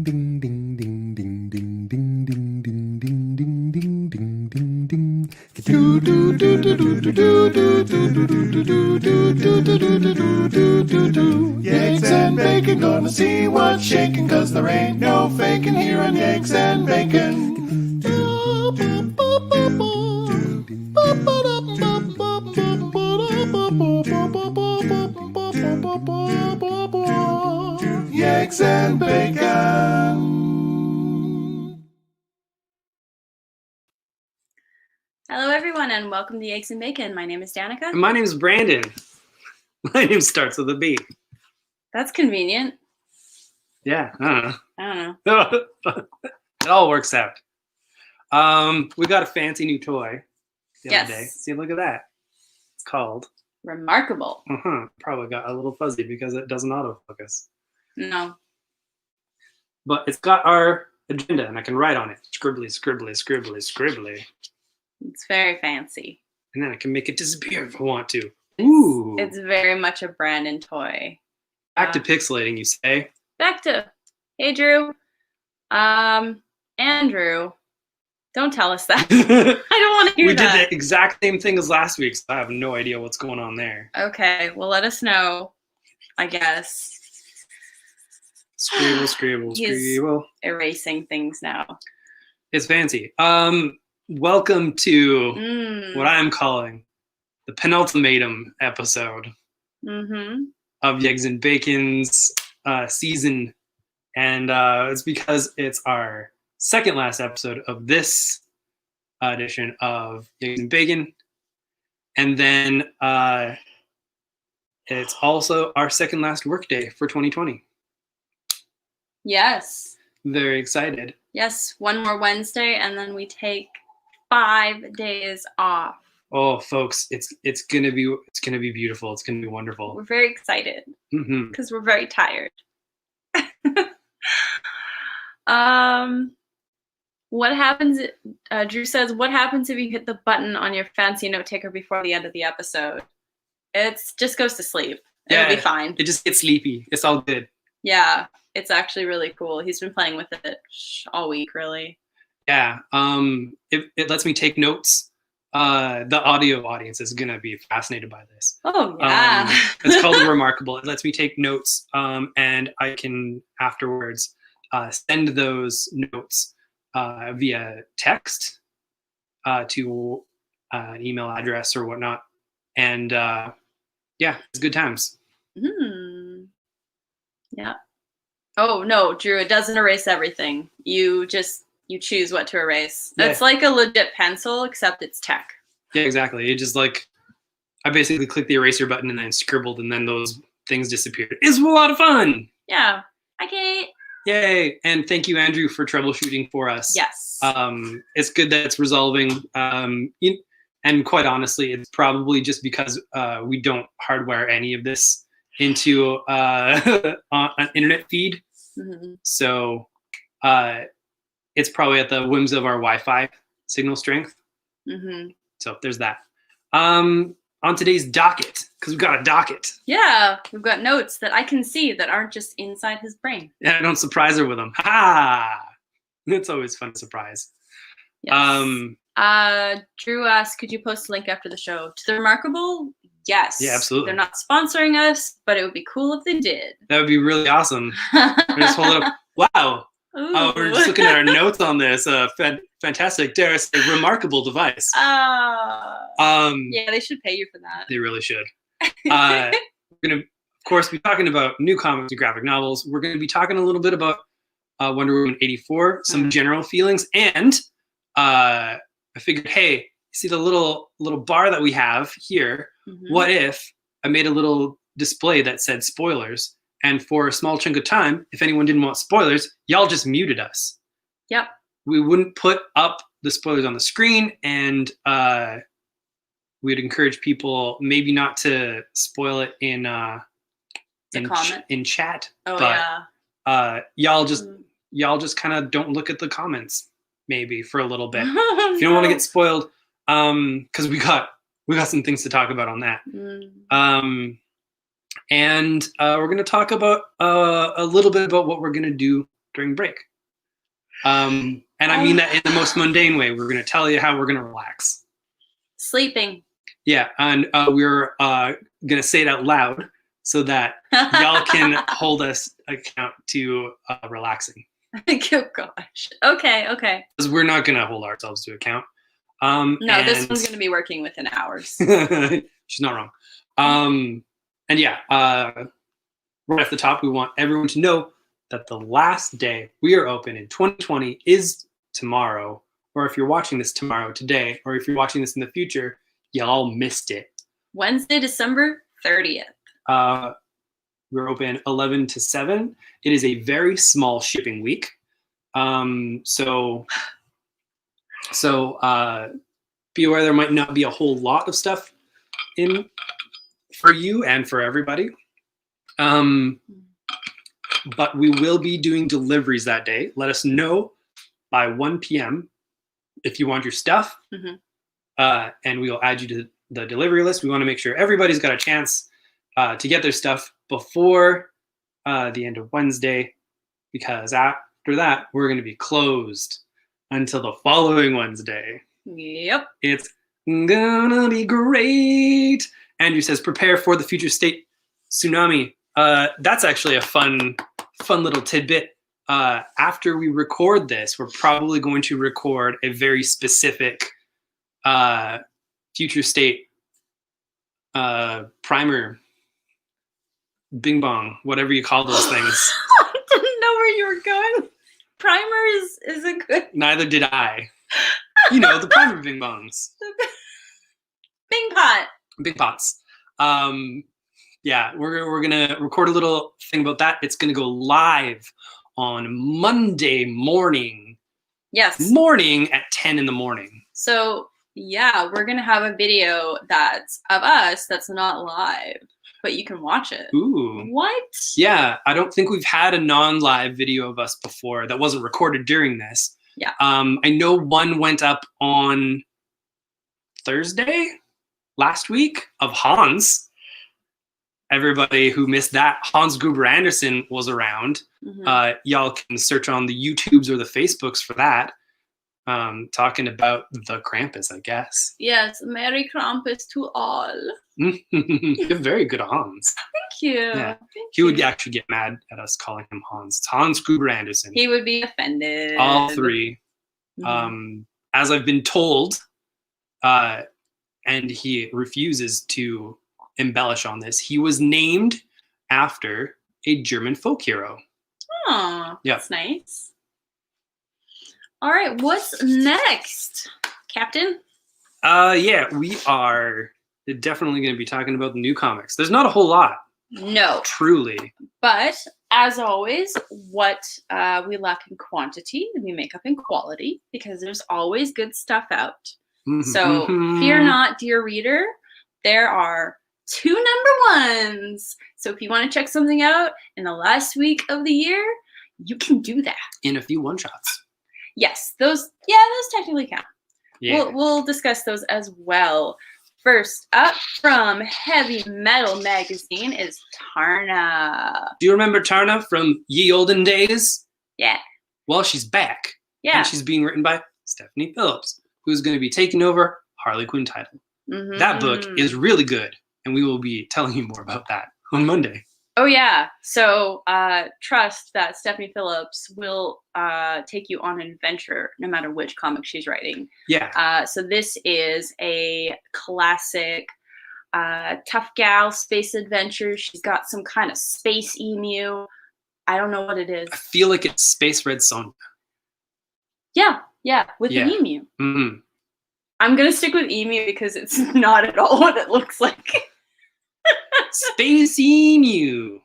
ding ding ding ding ding ding ding ding ding ding ding ding ding ding. Do do do do do do do do do do do do do do do do do do. Yeggs and bacon, gonna see what's shaking, 'cause there ain't no faking here on Yeggs and Bacon. Yeggs and Bacon. Hello, everyone, and welcome to Eggs and Bacon. My name is Danica. And my name is Brandon. My name starts with a B. That's convenient. Yeah, I I don't don't know. It all works out. We got a fancy new toy the other day. Yes. See, look at that. It's called. Remarkable. Probably got a little fuzzy because it doesn't autofocus. No. But it's got our agenda, and I can write on it. Scribbly, scribbly, scribbly, scribbly. It's very fancy. And then I can make it disappear if I want to. Ooh. It's very much a Brandon toy. Back to pixelating, you say? Back to, hey, Drew. Andrew, don't tell us that. I don't want to hear We that. did the exact same thing as last week, so I have no idea what's going on there. Okay, well, let us know, I guess. Scribble, scribble, He's scribble. erasing things now. It's fancy. Welcome to what I'm calling the Penultimatum episode of Yeggs and Bacon's season. And it's because it's our second last episode of this edition of Yeggs and Bacon. And then it's also our second last workday for 2020. Yes. Very excited. Yes, one more Wednesday, and then we take 5 days off. Oh, folks, it's gonna be beautiful. It's gonna be wonderful. We're very excited because we're very tired. What happens? Drew says, "What happens if you hit the button on your fancy note taker before the end of the episode? It just goes to sleep. It'll be fine. It just gets sleepy. It's all good. Yeah, it's actually really cool. He's been playing with it all week, really. Yeah. It lets me take notes. The audio audience is gonna be fascinated by this. Oh yeah. It's called Remarkable. It lets me take notes, and I can afterwards send those notes via text to an email address or whatnot. And yeah, it's good times. Yeah. Oh no, Drew, it doesn't erase everything. You choose what to erase. Yeah. It's like a legit pencil, except it's tech. Yeah, exactly. It just like, I basically clicked the eraser button and then scribbled, and then those things disappeared. It's a lot of fun. Yeah. Hi, Kate. Yay. And thank you, Andrew, for troubleshooting for us. Yes. It's good that it's resolving. And quite honestly, it's probably just because we don't hardwire any of this into an internet feed. So it's probably at the whims of our Wi-Fi signal strength. So there's that. On today's docket, because we've got a docket. Yeah, we've got notes that I can see that aren't just inside his brain. Yeah, I don't surprise her with them. Ha! It's always fun to surprise. Yes. Drew asked, could you post a link after the show to the Remarkable? Yes. Yeah, absolutely. They're not sponsoring us, but it would be cool if they did. That would be really awesome. I just hold it up. Wow. Oh, we're just looking at our notes on this. Fantastic, dare I say, remarkable device. Yeah, they should pay you for that. They really should. We're going to, of course, be talking about new comics and graphic novels. We're going to be talking a little bit about Wonder Woman 84, some general feelings, and I figured, hey, see the little bar that we have here? What if I made a little display that said spoilers? And for a small chunk of time, if anyone didn't want spoilers, y'all just muted us. Yep. We wouldn't put up the spoilers on the screen, and we'd encourage people maybe not to spoil it in chat. Oh, but y'all just kind of don't look at the comments maybe for a little bit. If you don't want to get spoiled, because we got some things to talk about on that. And we're going to talk about a little bit about what we're going to do during break. And I mean that in the most mundane way. We're going to tell you how we're going to relax. Sleeping. Yeah, and we're going to say it out loud so that y'all can hold us account to relaxing. Oh gosh. Okay. Because we're not going to hold ourselves to account. No, this one's going to be working within hours. She's not wrong. And yeah, right off the top, we want everyone to know that the last day we are open in 2020 is tomorrow. Or if you're watching this tomorrow, today, or if you're watching this in the future, y'all missed it. Wednesday, December 30th. We're open 11 to 7. It is a very small shipping week. So be aware there might not be a whole lot of stuff in for you and for everybody. But we will be doing deliveries that day. Let us know by 1 p.m. if you want your stuff. And we will add you to the delivery list. We want to make sure everybody's got a chance to get their stuff before the end of Wednesday, because after that, we're going to be closed until the following Wednesday. Yep. It's gonna be great. Andrew says, prepare for the future state tsunami. That's actually a fun little tidbit. After we record this, we're probably going to record a very specific future state primer, bing bong, whatever you call those things. I didn't know where you were going. Primer is a good. Neither did I. You know, the primer bing bongs. Bing pot. Big pots. Yeah, we're gonna record a little thing about that. It's gonna go live on Monday morning. Yes. Morning at 10 in the morning. So yeah, we're gonna have a video that's of us that's not live, but you can watch it. Ooh. What? Yeah, I don't think we've had a non-live video of us before that wasn't recorded during this. Yeah. I know one went up on Thursday last week of Hans. Everybody who missed that, Hans Gruber Anderson was around. Y'all can search on the YouTubes or the Facebooks for that. Talking about the Krampus, I guess. Yes, Merry Krampus to all. You're very good at Hans. Thank you. Yeah. Thank He would you. actually get mad at us calling him Hans. It's Hans Gruber Anderson. He would be offended. All three. As I've been told, and he refuses to embellish on this, he was named after a German folk hero. Oh, Yeah. that's nice. All right, what's next, Captain? Yeah, we are definitely going to be talking about the new comics. There's not a whole lot, No, truly. but as always, what we lack in quantity, we make up in quality, because there's always good stuff out. So fear not, dear reader. There are 2 number 1s. So if you want to check something out in the last week of the year, you can do that. In a few one-shots. Yes, those technically count. Yeah. We'll discuss those as well. First up from Heavy Metal Magazine is Tarna. Do you remember Tarna from ye olden days? Yeah. Well, she's back. Yeah. And she's being written by Stephanie Phillips, who's going to be taking over Harley Quinn title. That book is really good, and we will be telling you more about that on Monday. Oh, yeah. So trust that Stephanie Phillips will take you on an adventure no matter which comic she's writing. Yeah. So this is a classic tough gal space adventure. She's got some kind of space emu. I don't know what it is. I feel like it's Space Red Sonja. Yeah, with an emu. Mm-hmm. I'm going to stick with emu because it's not at all what it looks like. Space Emu.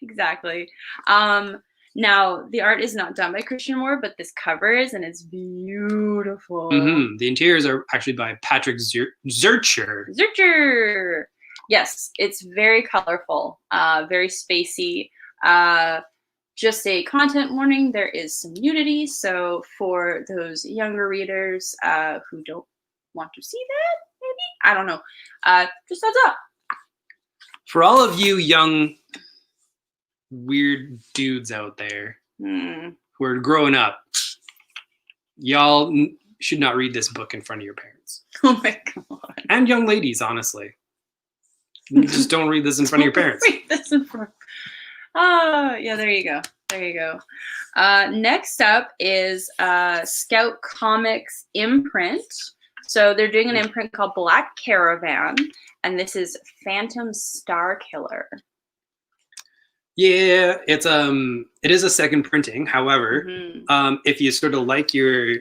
Exactly. Now, the art is not done by Christian Moore, but this cover is, and it's beautiful. The interiors are actually by Patrick Zurcher. Zurcher! Yes, it's very colorful, very spacey. Just a content warning, there is some nudity, so for those younger readers who don't want to see that, maybe? I don't know. Just heads up. For all of you young, weird dudes out there who are growing up, y'all should not read this book in front of your parents. Oh my god. And young ladies, honestly. Just don't read this in front of your parents. Read this in front. Oh, yeah, there you go. There you go. Next up is Scout Comics imprint. So they're doing an imprint called Black Caravan, and this is Phantom Starkiller. Yeah, it is a second printing. However, if you sort of like your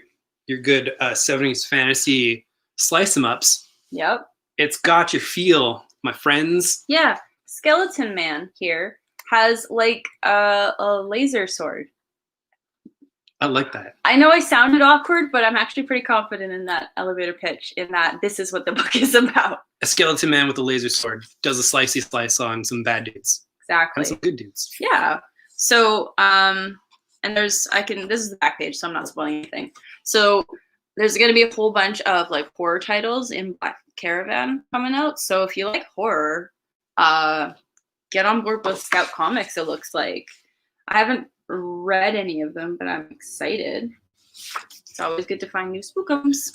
good 70s fantasy slice 'em ups, yep, it's got your feel, my friends. Yeah, Skeleton Man here has like a laser sword. I like that. I know I sounded awkward, but I'm actually pretty confident in that elevator pitch, in that this is what the book is about. A skeleton man with a laser sword does a slicey slice on some bad dudes. Exactly. And some good dudes. Yeah. So, and this is the back page, so I'm not spoiling anything. So there's going to be a whole bunch of like horror titles in Black Caravan coming out. So if you like horror, get on board with Scout Comics, it looks like. I haven't read any of them, but I'm excited. It's always good to find new spookums.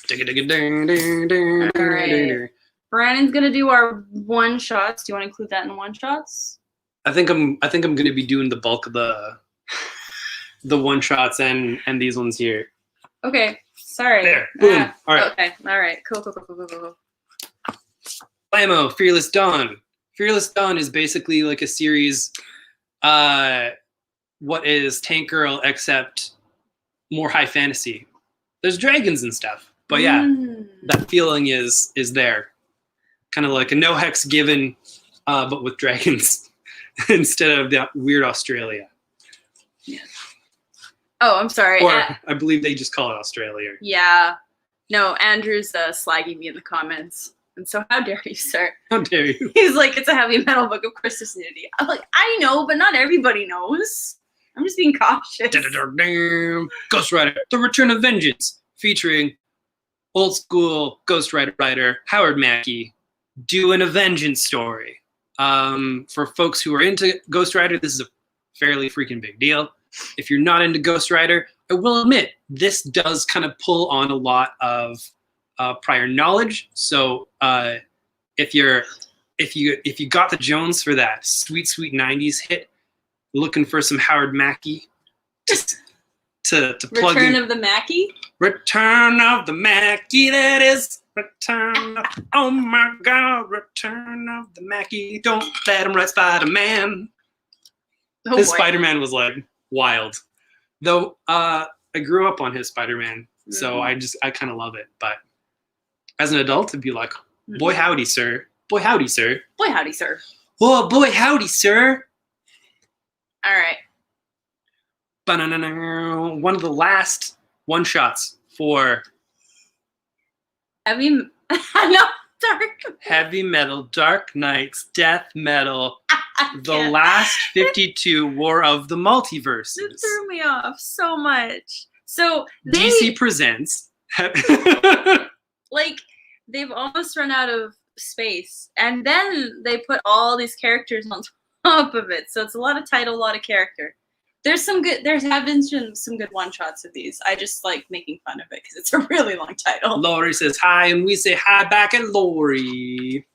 All right. Brandon's gonna do our one shots. Do you want to include that in one shots? I think I'm gonna be doing the bulk of the one shots and these ones here. Okay. Sorry. There. Boom. All right. Okay. All right. Cool. Blammo, Fearless Dawn. Fearless Dawn is basically like a series. What is Tank Girl except more high fantasy? There's dragons and stuff, but yeah, that feeling is there. Kind of like a no hex given, but with dragons instead of that weird Australia. Yeah. Oh, I'm sorry. Or I believe they just call it Australia. Yeah. No, Andrew's slagging me in the comments. And so how dare you, sir? How dare you? He's like, it's a heavy metal book, of course there's nudity. I'm like, I know, but not everybody knows. I'm just being cautious. Ghost Rider, The Return of Vengeance, featuring old school Ghost Rider writer Howard Mackey doing a vengeance story. For folks who are into Ghost Rider, this is a fairly freaking big deal. If you're not into Ghost Rider, I will admit this does kind of pull on a lot of prior knowledge. So if you got the Jones for that sweet 90s hit, looking for some Howard Mackey to plug in. Return of the Mackey? Return of the Mackey, that is. Return of, oh my God, Return of the Mackey. Don't let him write Spider-Man. Oh His boy. Spider-Man was like wild. Though I grew up on his Spider-Man, so I kind of love it. But as an adult, it'd be like, boy howdy, sir. Boy howdy, sir. Boy howdy, sir. Oh, boy howdy, sir. All right. Ba-na-na-na. One of the last one-shots for Heavy no, dark. heavy metal, Dark Knights, death metal, the can't. last 52 War of the Multiverses. It threw me off so much. So DC presents. like they've almost run out of space, and then they put all these characters on top of it. So it's a lot of title, a lot of character. There have been some good one shots of these. I just like making fun of it because it's a really long title. Lori says hi, and we say hi back at Lori.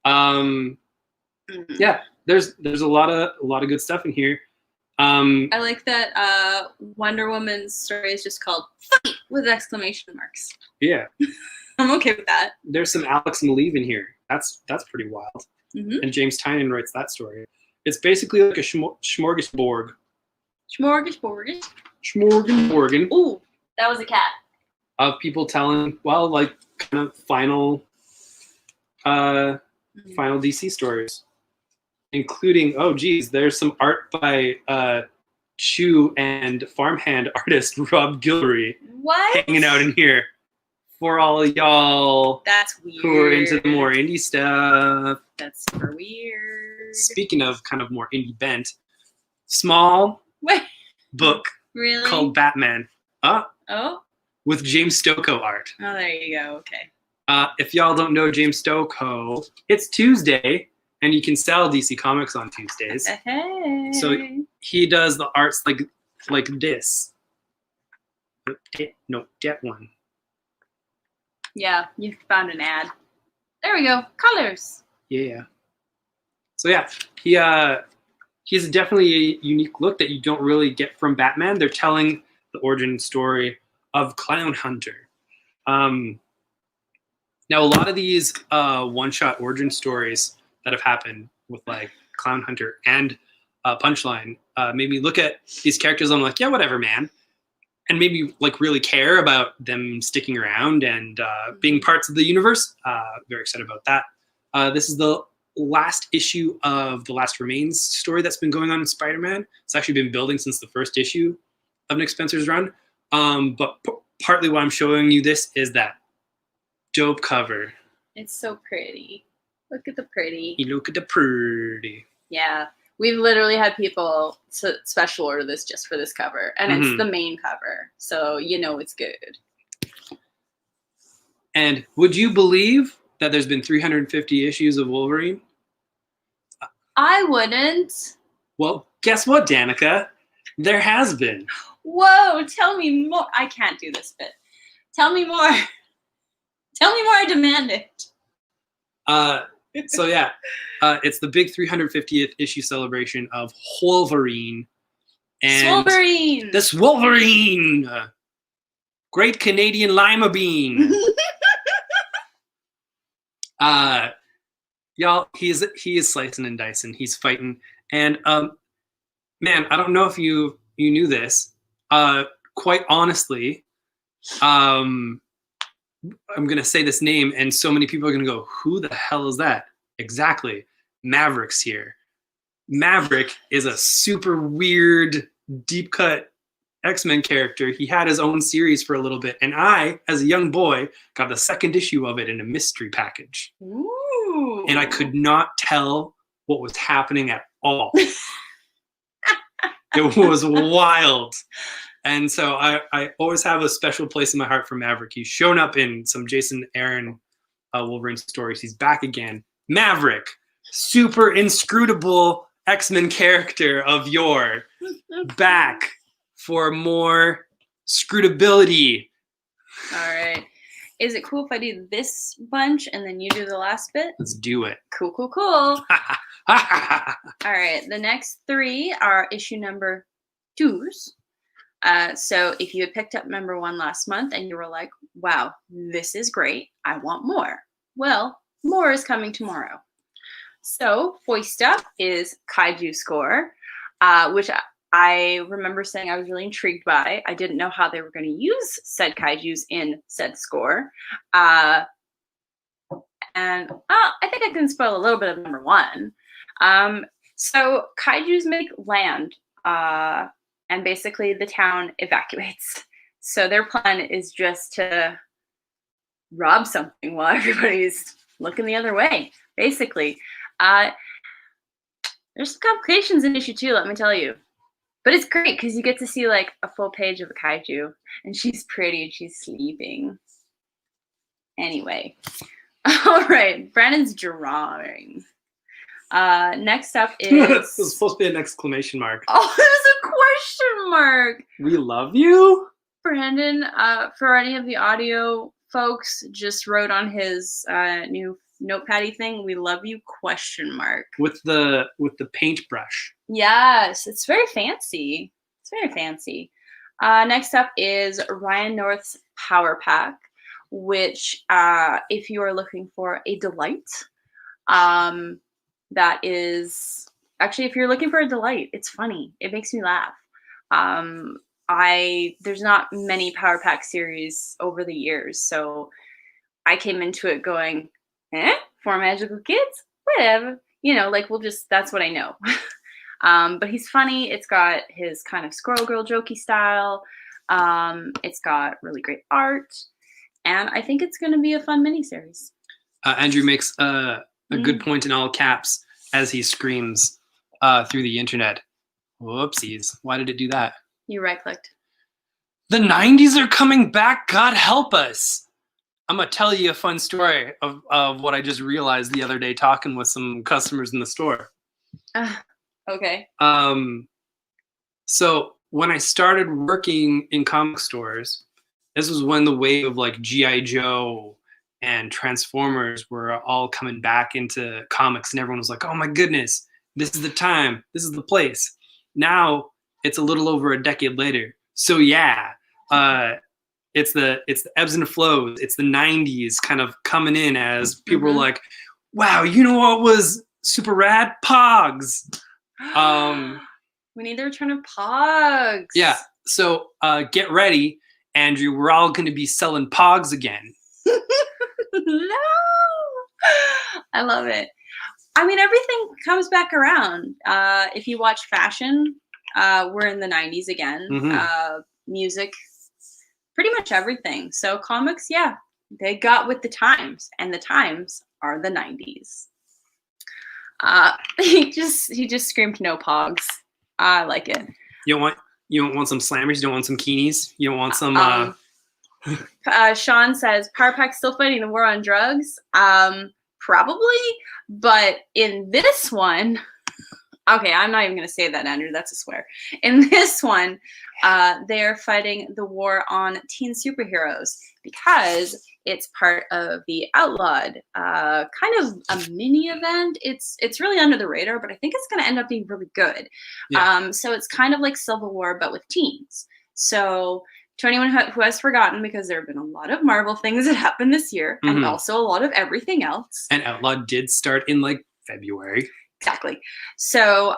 Yeah, there's a lot of good stuff in here. I like that Wonder Woman's story is just called "Fight" with exclamation marks. Yeah, I'm okay with that. there's some Alex Maleev in here. That's pretty wild. And James Tynion writes that story. It's basically like a smorgasbord. Smorgasbord. Ooh, that was a cat. Of people telling, well, like kind of final DC stories, including, oh geez, there's some art by Chew and farmhand artist Rob Guillory What? hanging out in here for all of y'all That's weird. who are into the more indie stuff. That's super weird. Speaking of kind of more indie bent, small Wait, book really? called Batman. Oh, With James Stokoe art. there you go. Okay. If y'all don't know James Stokoe, it's Tuesday, and you can sell DC Comics on Tuesdays. Hey. So he does the arts like like this. No, that one. Yeah, you found an ad. There we go. Colors. Yeah. So yeah, he has definitely a unique look that you don't really get from Batman. They're telling the origin story of Clown Hunter. Now, a lot of these one-shot origin stories that have happened with like Clown Hunter and Punchline made me look at these characters. I'm like, yeah, whatever, man, and made me like really care about them sticking around and being parts of the universe. Very excited about that. This is the last issue of the Last Remains story that's been going on in Spider-Man. It's actually been building since the first issue of Nick Spencer's run. But partly why I'm showing you this is that dope cover. It's so pretty. Look at the pretty. You look at the pretty. Yeah. We've literally had people special order this just for this cover. And it's the main cover. So you know it's good. And would you believe that there's been 350 issues of Wolverine? I wouldn't. Well, guess what, Danica? There has been. Whoa, tell me more. I can't do this bit. Tell me more. Tell me more, I demand it. So yeah, it's the big 350th issue celebration of Wolverine. And Wolverine! this Wolverine! Great Canadian lima bean. Y'all, he is slicing and dicing. He's fighting. And man, I don't know if you knew this. Quite honestly, I'm gonna say this name, and so many people are gonna go, "Who the hell is that?" Exactly, Maverick's here. Maverick is a super weird, deep cut X-Men character. He had his own series for a little bit, and I, as a young boy, got the second issue of it in a mystery package. Ooh. And I could not tell what was happening at all. It was wild. And so I always have a special place in my heart for Maverick. He's shown up in some Jason Aaron Wolverine stories. He's back again. Maverick, super inscrutable X-Men character of yore, back for more scrutability. All right. Is it cool if I do this bunch and then you do the last bit? Let's do it. Cool, cool, cool. All right. The next three are issue number 2s. So if you had picked up number 1 last month and you were like, wow, this is great, I want more. Well, more is coming tomorrow. So Foist Up is Kaiju Score, which I remember saying I was really intrigued by. I didn't know how they were going to use said kaijus in said score. And I think I can spoil a little bit of number 1. So kaijus make land, and basically the town evacuates. So their plan is just to rob something while everybody's looking the other way, basically. There's some complications in issue 2, let me tell you. But it's great because you get to see like a full page of a kaiju, and she's pretty and she's sleeping. Anyway, all right, Brandon's drawing. Next up is. This was supposed to be an exclamation mark. Oh, it was a question mark. We love you, Brandon. For any of the audio folks, just wrote on his new notepaddy thing, "We love you?" question mark with the paintbrush. Yes, it's very fancy. It's very fancy. Next up is Ryan North's Power Pack, which if you are looking for a delight, that is actually, if you're looking for a delight, it's funny. It makes me laugh. There's not many Power Pack series over the years, so I came into it going, 4 magical kids? Whatever. You know, like that's what I know. But he's funny. It's got his kind of Squirrel Girl jokey style. It's got really great art. And I think it's going to be a fun miniseries. Andrew makes a good point in all caps as he screams through the internet. Whoopsies. Why did it do that? You right-clicked. The 90s are coming back. God help us. I'm going to tell you a fun story of what I just realized the other day talking with some customers in the store. Okay. So when I started working in comic stores, this was when the wave of like G.I. Joe and Transformers were all coming back into comics, and everyone was like, oh my goodness, this is the time, this is the place. Now it's a little over a decade later. So yeah, it's the ebbs and flows. It's the 90s kind of coming in as people were like, wow, you know what was super rad? Pogs. We need the return of Pogs. Yeah. So get ready, Andrew. We're all going to be selling Pogs again. No. I love it. I mean, everything comes back around. If you watch fashion, we're in the 90s again. Music, pretty much everything. So comics, yeah, they got with the times, and the times are the 90s. He just screamed no Pogs. I like it. You don't want some slammers? You don't want some keenies? You don't want some Sean says, Power Pack's still fighting the war on drugs. Probably, but in this one, okay, I'm not even going to say that, Andrew. That's a swear. In this one, they are fighting the war on teen superheroes because it's part of the Outlawed, kind of a mini event. It's really under the radar, but I think it's going to end up being really good. Yeah. So it's kind of like Civil War, but with teens. So to anyone who has forgotten, because there have been a lot of Marvel things that happened this year, and also a lot of everything else. And Outlawed did start in like February. Exactly. So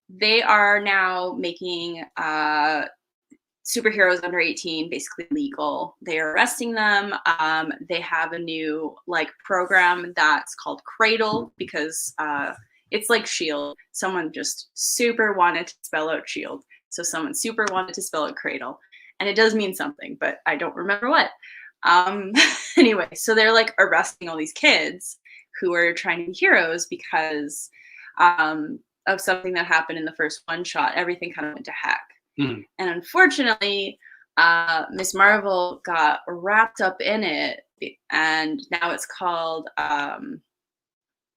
they are now making superheroes under 18 basically legal. They are arresting them. They have a new like program that's called Cradle because it's like Shield. Someone just super wanted to spell out Shield. So someone super wanted to spell out Cradle. And it does mean something, but I don't remember what. Anyway, so they're like arresting all these kids who are trying to be heroes because of something that happened in the first one shot. Everything kind of went to heck. And unfortunately, Miss Marvel got wrapped up in it, and now it's called,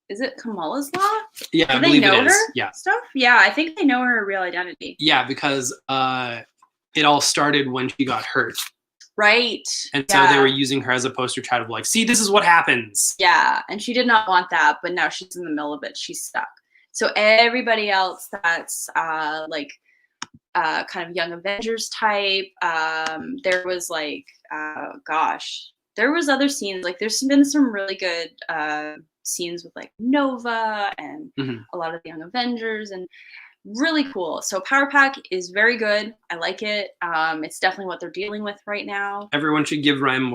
is it Kamala's Law? Yeah, Do I they believe know it is. her Yeah. stuff? Yeah, I think they know her real identity. Yeah, because it all started when she got hurt. Right. And so they were using her as a poster child of like, see, this is what happens. Yeah, and she did not want that, but now she's in the middle of it. She's stuck. So everybody else that's like kind of Young Avengers type, there was like, gosh, there was other scenes. Like there's been some really good scenes with like Nova and a lot of the Young Avengers, and really cool. So Power Pack is very good. I like it. It's definitely what they're dealing with right now. Everyone should give Ryan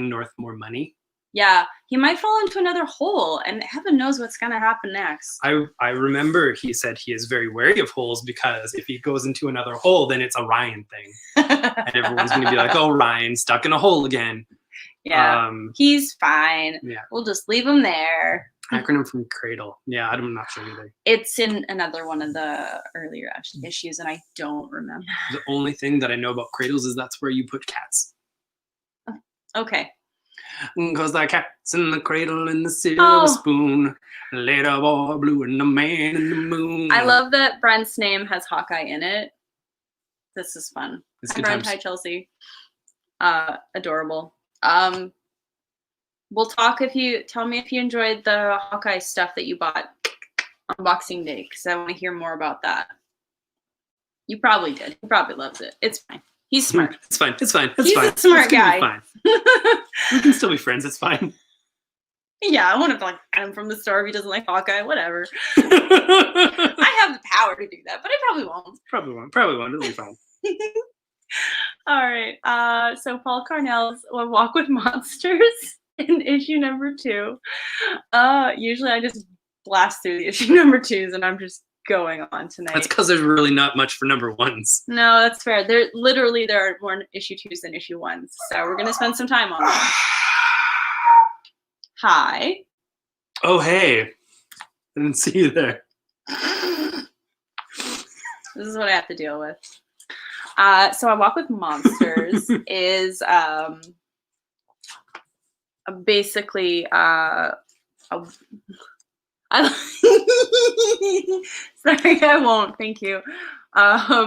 North more money. Yeah, he might fall into another hole, and heaven knows what's going to happen next. I remember he said he is very wary of holes because if he goes into another hole, then it's a Ryan thing. And everyone's going to be like, oh, Ryan, stuck in a hole again. Yeah, he's fine. Yeah. We'll just leave him there. Acronym from Cradle. Yeah, I'm not sure either. It's in another one of the earlier issues, and I don't remember. The only thing that I know about Cradles is that's where you put cats. Okay. Because the cat's in the cradle and the silver spoon. Later, boy blue and the man in the moon. I love that Brent's name has Hawkeye in it. This is fun. It's Hi, good Brent. times. Hi, Chelsea. Adorable. We'll talk if you tell me if you enjoyed the Hawkeye stuff that you bought on Boxing Day, because I want to hear more about that. You probably did. He probably loves it. It's fine. He's smart. It's fine. It's fine. It's He's fine. a smart It's gonna guy. be fine. We can still be friends. It's fine. Yeah, I want to like get him from the store if he doesn't like Hawkeye. Whatever. I have the power to do that, but I probably won't. Probably won't. Probably won't. It'll be fine. All right. So Paul Cornell's Walk with Monsters in issue number 2. Usually I just blast through the issue number 2s, and I'm just going on tonight. That's because there's really not much for number 1s. No, that's fair. There are more issue 2s than issue 1s, so we're gonna spend some time on them. Hi. Oh, hey. I didn't see you there. This is what I have to deal with. So I Walk with Monsters is basically sorry, I won't. Thank you.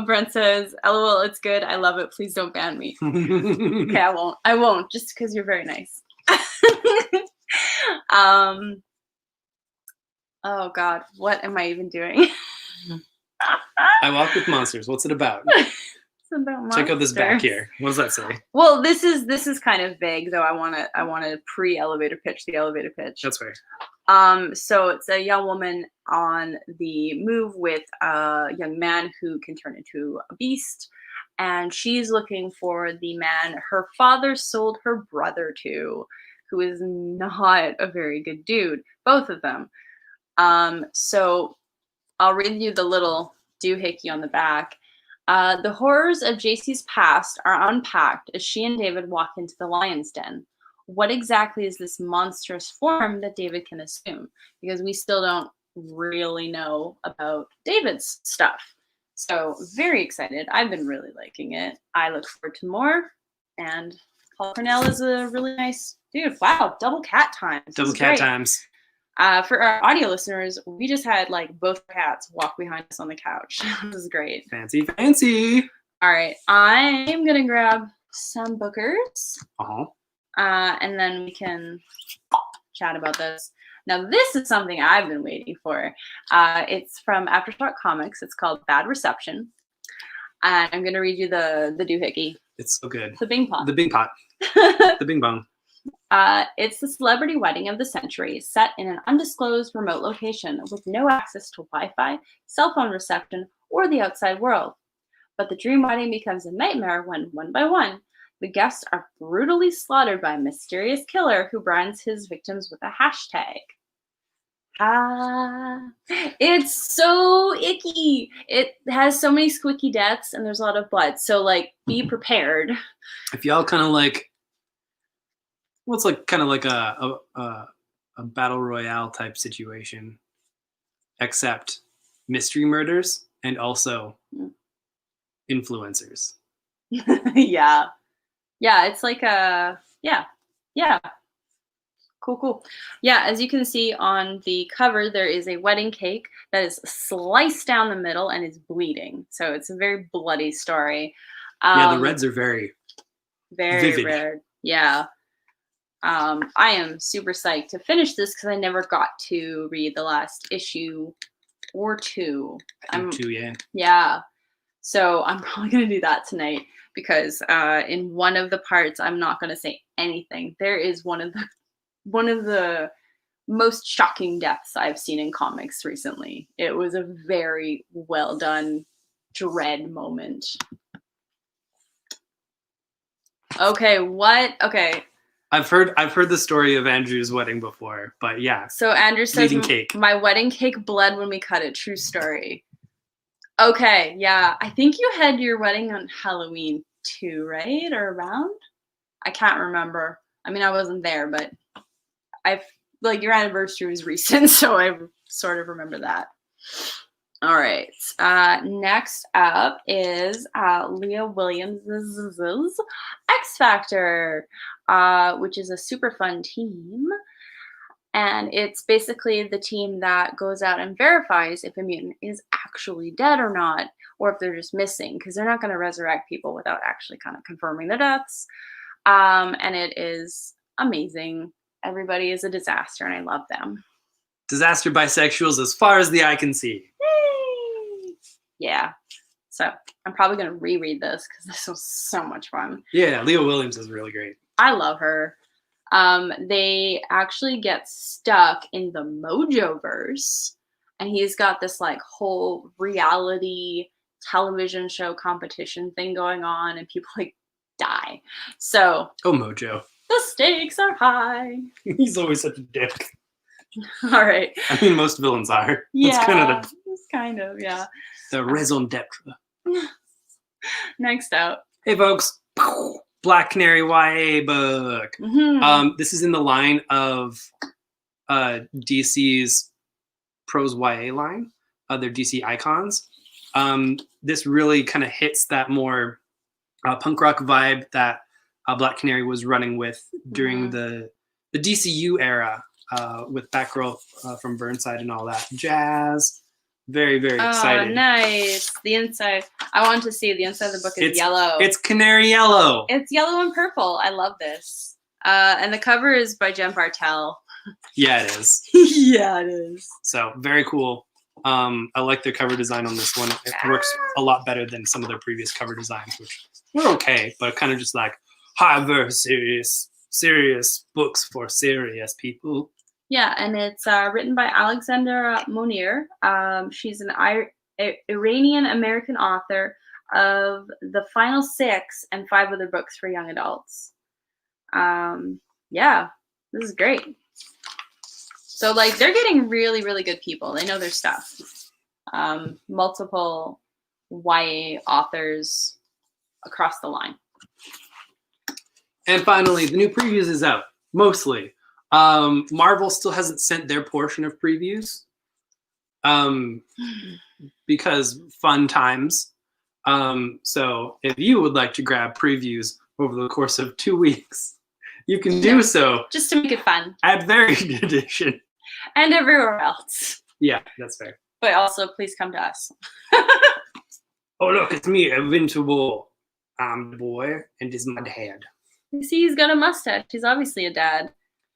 Brent says, "LOL, it's good. I love it. Please don't ban me." Okay, I won't. I won't, just because you're very nice. Oh God, what am I even doing? I walk with monsters. What's it about? It's about Check out this back monsters. here. What does that say? Well, this is kind of vague, though. I want to pre-elevator pitch the elevator pitch. That's fair. So it's a young woman on the move with a young man who can turn into a beast, and she's looking for the man her father sold her brother to, who is not a very good dude. Both of them. So I'll read you the little doohickey on the back. The horrors of JC's past are unpacked as she and David walk into the lion's den. What exactly is this monstrous form that David can assume? Because we still don't really know about David's stuff. So very excited. I've been really liking it. I look forward to more. And Paul Cornell is a really nice dude. Wow, double cat times. Double cat times. For our audio listeners, we just had like both cats walk behind us on the couch. This is great. Fancy, fancy. All right, I'm gonna grab some bookers, and then we can chat about this. Now, this is something I've been waiting for. It's from Aftershock Comics. It's called Bad Reception, and I'm gonna read you the doohickey. It's so good. The Bing Pot. The Bing Pot. The Bing Bong. It's the celebrity wedding of the century, set in an undisclosed remote location with no access to Wi-Fi, cell phone reception, or the outside world. But the dream wedding becomes a nightmare when, one by one, the guests are brutally slaughtered by a mysterious killer who brands his victims with a hashtag. It's so icky. It has so many squeaky deaths, and there's a lot of blood. So, like, be prepared. If y'all kind of like, well, it's like kind of like a battle royale type situation, except mystery murders and also influencers. Yeah, it's like yeah. Cool. Yeah, as you can see on the cover, there is a wedding cake that is sliced down the middle and is bleeding. So it's a very bloody story. Yeah, the reds are very vivid. Red. Yeah. I am super psyched to finish this because I never got to read the last issue or two. Yeah. So I'm probably going to do that tonight because in one of the parts, I'm not going to say anything. There is one of the most shocking deaths I've seen in comics recently. It was a very well done dread moment. Okay, what? Okay. I've heard the story of Andrew's wedding before, but yeah. So Andrew says, cake. My wedding cake bled when we cut it. True story. Okay, yeah. I think you had your wedding on Halloween too, right? Or around? I can't remember. I mean, I wasn't there, but your anniversary was recent, so I sort of remember that. All right. Next up is Leah Williams' X Factor, which is a super fun team. And it's basically the team that goes out and verifies if a mutant is actually dead or not, or if they're just missing, because they're not going to resurrect people without actually kind of confirming their deaths. And it is amazing. Everybody is a disaster, and I love them. Disaster bisexuals as far as the eye can see. Yay! Yeah. So I'm probably going to reread this because this was so much fun. Yeah, Leah Williams is really great. I love her. They actually get stuck in the Mojoverse, and he's got this like whole reality television show competition thing going on, and people like die. So Mojo. The stakes are high. He's always such a dick. All right. I mean, most villains are. Yeah, it's kind of, yeah. The raison d'etre. Next up. Hey, folks. Black Canary YA book. Mm-hmm. This is in the line of DC's Prose YA line. Their DC icons. This really kind of hits that more punk rock vibe that Black Canary was running with during the DCU era with Batgirl from Burnside and all that jazz. Very, very excited. Oh, nice. The inside. I want to see the inside of the book is yellow. It's canary yellow. It's yellow and purple. I love this. And the cover is by Jen Bartel. Yeah, it is. Yeah, it is. So very cool. I like their cover design on this one. It works a lot better than some of their previous cover designs, which were okay, but kind of just like very serious books for serious people. Yeah, and it's written by Alexandra Monir. She's an Iranian-American author of the final 6 and 5 other books for young adults. Yeah, this is great. So, like, they're getting really, really good people. They know their stuff. Multiple YA authors across the line. And finally, the new previews is out, mostly. Marvel still hasn't sent their portion of previews because fun times. So if you would like to grab previews over the course of 2 weeks, you can do so. Just to make it fun. At Varied Edition. And everywhere else. Yeah, that's fair. But also, please come to us. Oh, look, it's me, Invincible. I'm the boy, and this is my dad. You see, he's got a mustache. He's obviously a dad.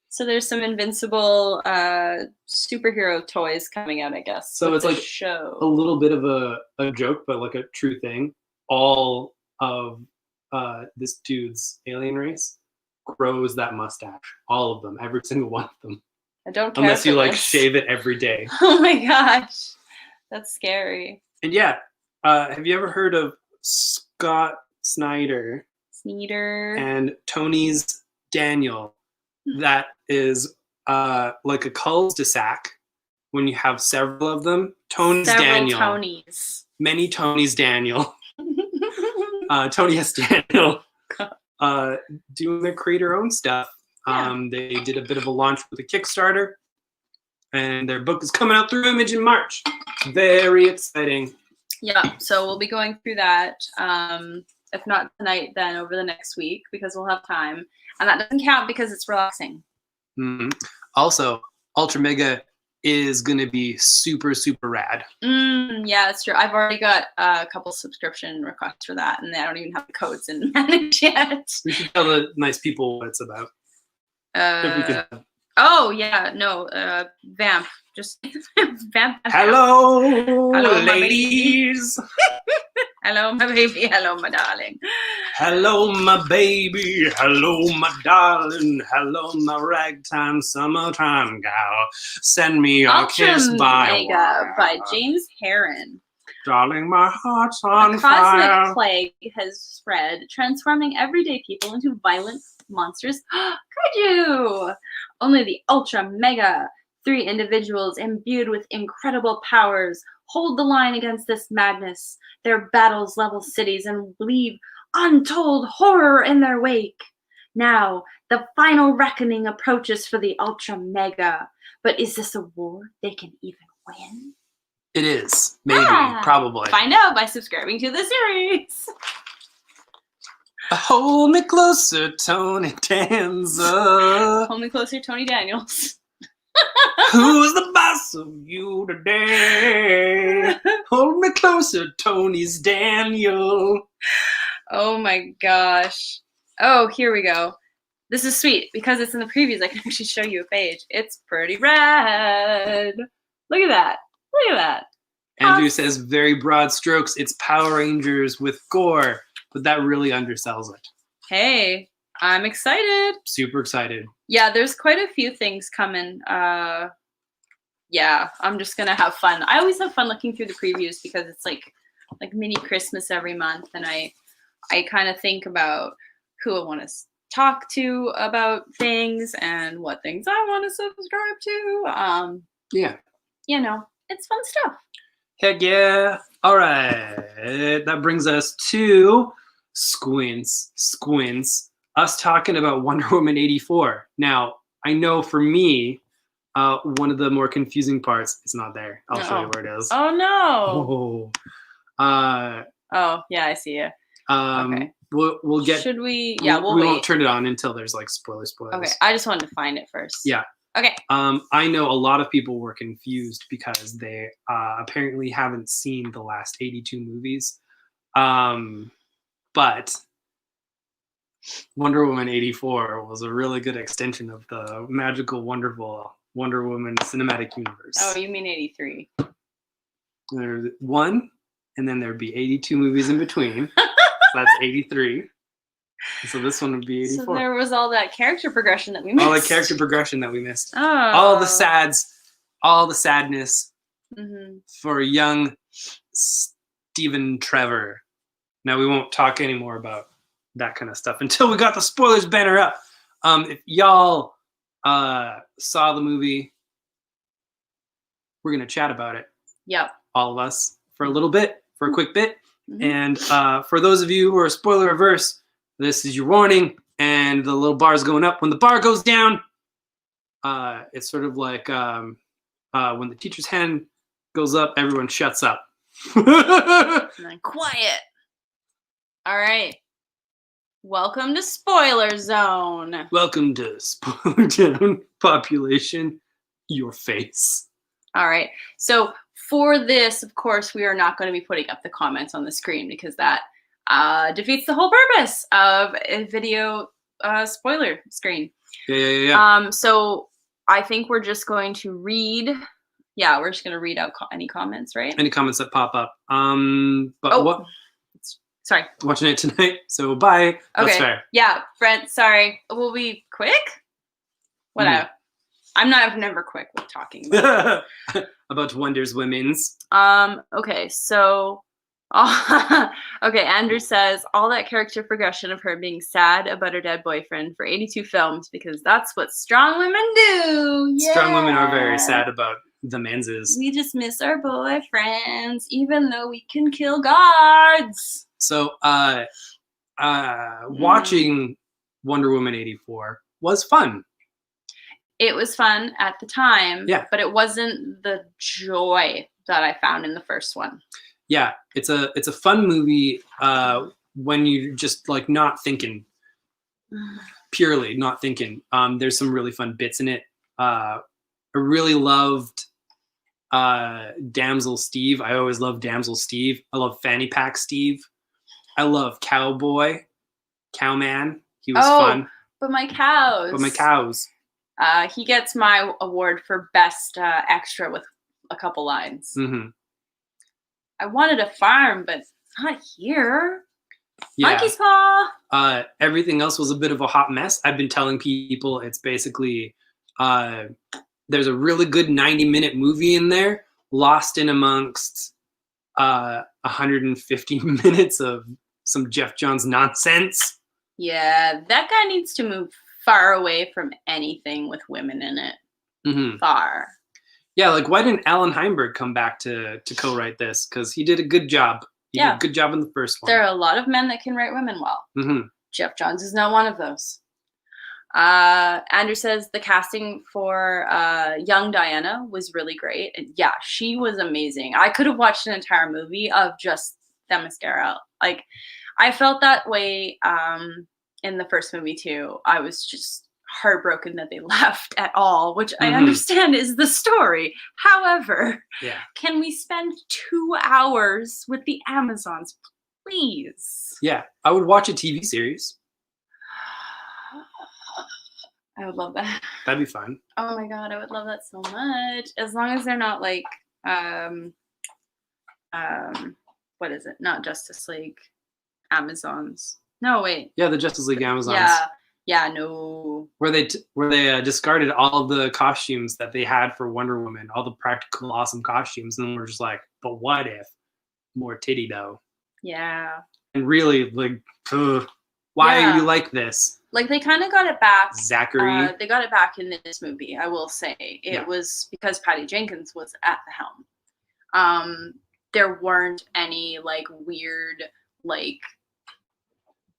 So there's some Invincible superhero toys coming out, I guess. So it's like show. A little bit of a joke, but like a true thing. All of this dude's alien race grows that mustache. All of them, every single one of them. I don't care. Unless you like shave it every day. Oh my gosh. That's scary. And yeah, have you ever heard of Scott Snyder and Tony's Daniel? That is like a cul-de-sac when you have several of them. Tony's Daniel. Tonys. Many Tony's Daniel. Tony S. Daniel. Doing their creator own stuff. Yeah. They did a bit of a launch with a Kickstarter, and their book is coming out through Image in March. Very exciting. Yeah, so we'll be going through that. If not tonight, then over the next week, because we'll have time. And that doesn't count because it's relaxing. Mm-hmm. Also, Ultra Mega is going to be super, super rad. Yeah, that's true. I've already got a couple subscription requests for that, and I don't even have the codes in manage yet. We should tell the nice people what it's about. If we could. Oh, yeah, no, Vamp. Just Vamp. Hello, Hello, ladies. Hello, my baby. Hello, my darling. Hello, my baby. Hello, my darling. Hello, my ragtime summertime gal. Send me your kiss by James Herron. Darling, my heart's on a fire. Cosmic plague has spread, transforming everyday people into violent monsters. Kaiju! Only the Ultra Mega, 3 individuals imbued with incredible powers, hold the line against this madness. Their battles level cities and leave untold horror in their wake. Now, the final reckoning approaches for the Ultra Mega. But is this a war they can even win? It is. Maybe. Probably. Find out by subscribing to the series. Hold me closer, Tony Danza. Hold me closer, Tony Daniels. Who's the boss of you today? Hold me closer, Tony's Daniel. Oh my gosh. Oh, here we go. This is sweet because it's in the previews. I can actually show you a page. It's pretty rad. Look at that. Look at that. Andrew says, very broad strokes. It's Power Rangers with gore, but that really undersells it. Hey, I'm excited. Super excited. Yeah, there's quite a few things coming. Yeah, I'm just gonna have fun. I always have fun looking through the previews because it's like mini Christmas every month, and I kind of think about who I want to talk to about things and what things I want to subscribe to. Yeah. You know, it's fun stuff. Heck yeah. All right. That brings us to Squints. Us talking about Wonder Woman 84. Now, I know for me, one of the more confusing parts, it's not there. I'll show you where it is. Oh, no. Oh, yeah, I see it. Okay. We'll get. Should we? Yeah, we won't turn it on until there's like spoilers. Okay, I just wanted to find it first. Yeah. Okay. I know a lot of people were confused because they apparently haven't seen the last 82 movies. But Wonder Woman 84 was a really good extension of the magical, wonderful Wonder Woman cinematic universe. Oh, you mean 83. There's one, and then there'd be 82 movies in between. So that's 83. So this one would be 84. So there was all that character progression that we missed. All the character progression that we missed. Oh. All the sadness Mm-hmm. for young Stephen Trevor. Now we won't talk anymore about that kind of stuff until we got the spoilers banner up. If y'all saw the movie, we're gonna chat about it. Yep. All of us for a little bit, for a quick bit. Mm-hmm. And for those of you who are spoiler averse, this is your warning. And the little bar is going up. When the bar goes down, it's sort of like when the teacher's hand goes up, everyone shuts up. And then quiet. All right. Welcome to Spoiler Zone. Welcome to Spoiler Town Population. Your face. All right. So for this, of course, we are not going to be putting up the comments on the screen because that defeats the whole purpose of a video spoiler screen. Yeah. So I think we're just going to read. Yeah, we're just going to read out any comments, right? Any comments that pop up. But what? Sorry. Watching it tonight. So bye. Okay. That's fair. Yeah, Brent, sorry. We'll be quick? Whatever. I've never quick with talking about about Wonder's Women's. Okay, so okay, Andrew says all that character progression of her being sad about her dead boyfriend for 82 films because that's what strong women do. Yeah. Strong women are very sad about the menses. We just miss our boyfriends, even though we can kill gods. So watching Wonder Woman 84 was fun. It was fun at the time, yeah, but it wasn't the joy that I found in the first one. Yeah, it's a fun movie when you're just like not thinking, purely not thinking. There's some really fun bits in it. I really loved Damsel Steve. I always loved Damsel Steve. I love Fanny Pack Steve. I love Cowman. He was fun. But my cows. He gets my award for best extra with a couple lines. Mm-hmm. I wanted a farm, but it's not here. Yeah. Monkey's paw. Everything else was a bit of a hot mess. I've been telling people it's basically there's a really good 90-minute movie in there, lost in amongst 150 minutes of some Jeff Johns nonsense. Yeah, that guy needs to move far away from anything with women in it. Mm-hmm. Far. Yeah, like why didn't Alan Heinberg come back to co-write this? Because he did a good job. He did a good job in the first one. There are a lot of men that can write women well. Mm-hmm. Jeff Johns is not one of those. Andrew says the casting for young Diana was really great. And yeah, she was amazing. I could have watched an entire movie of just Themyscira. Like, I felt that way in the first movie too. I was just heartbroken that they left at all, which I understand is the story. However, can we spend 2 hours with the Amazons, please? Yeah, I would watch a TV series. I would love that. That'd be fun. Oh my god, I would love that so much. As long as they're not like what is it? Not Justice League Amazons. No, wait. Yeah, the Justice League Amazons. Yeah, no. Where they discarded all of the costumes that they had for Wonder Woman, all the practical awesome costumes, and we're just like, but what if more titty though? Yeah. And really, like, why are you like this? Like, they kind of got it back. Zachary. They got it back in this movie, I will say. It was because Patty Jenkins was at the helm. There weren't any, like, weird, like,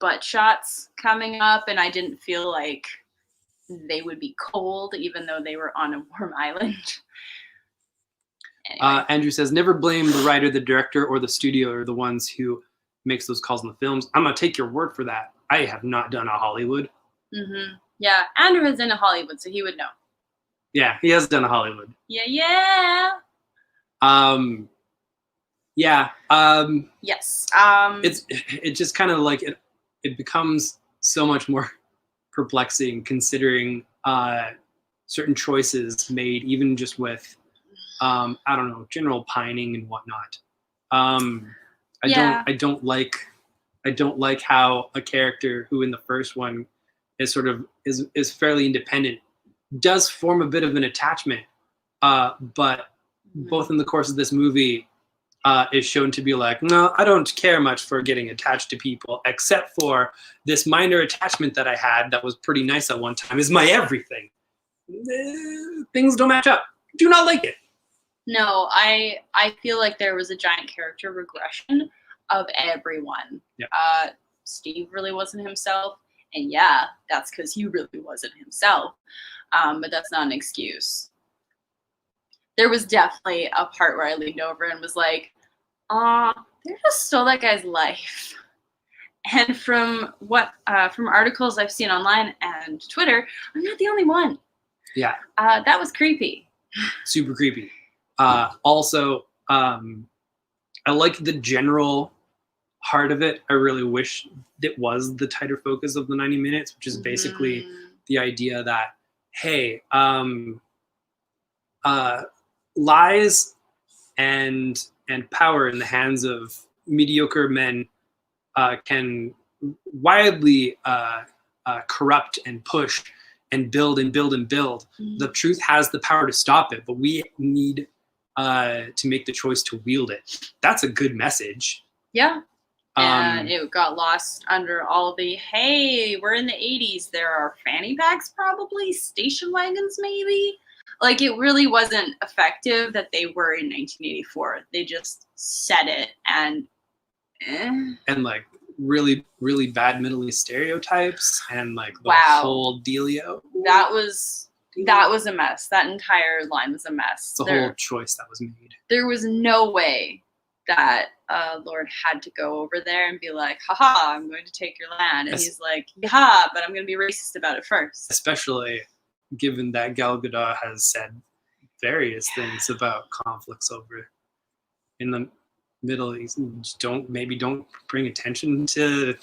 butt shots coming up, and I didn't feel like they would be cold, even though they were on a warm island. Anyway. Andrew says, never blame the writer, the director, or the studio, or the ones who makes those calls in the films. I'm going to take your word for that. I have not done a Hollywood. Mm-hmm. Yeah, Andrew is in a Hollywood, so he would know. Yeah, he has done a Hollywood. Yeah. Yeah. Yes. It just kind of like it becomes so much more perplexing considering certain choices made, even just with I don't know, general pining and whatnot. I don't like how a character who in the first one is sort of is fairly independent does form a bit of an attachment, but both in the course of this movie is shown to be like, no, I don't care much for getting attached to people, except for this minor attachment that I had that was pretty nice at one time is my everything. Things don't match up. Do not like it. No, I feel like there was a giant character regression of everyone. Yeah. Steve really wasn't himself, and yeah, that's because he really wasn't himself. But that's not an excuse. There was definitely a part where I leaned over and was like, they just stole that guy's life. And from articles I've seen online and Twitter, I'm not the only one. Yeah. That was creepy. Super creepy. Also, I like the general heart of it. I really wish it was the tighter focus of the 90 minutes, which is basically the idea that, hey, lies and power in the hands of mediocre men can widely corrupt and push and build and build and build. The truth has the power to stop it, but we need to make the choice to wield it. That's a good message. Yeah. And it got lost under all the, hey, we're in the 80s. There are fanny packs probably, station wagons maybe. Like, it really wasn't effective that they were in 1984. They just said it and and like really, really bad Middle East stereotypes and like the whole dealio. That was a mess. That entire line was a mess. The whole choice that was made. There was no way that Lord had to go over there and be like, haha, I'm going to take your land. And he's like, yeah, but I'm going to be racist about it first. Especially given that Gal Gadot has said various things about conflicts over in the Middle East. Don't bring attention to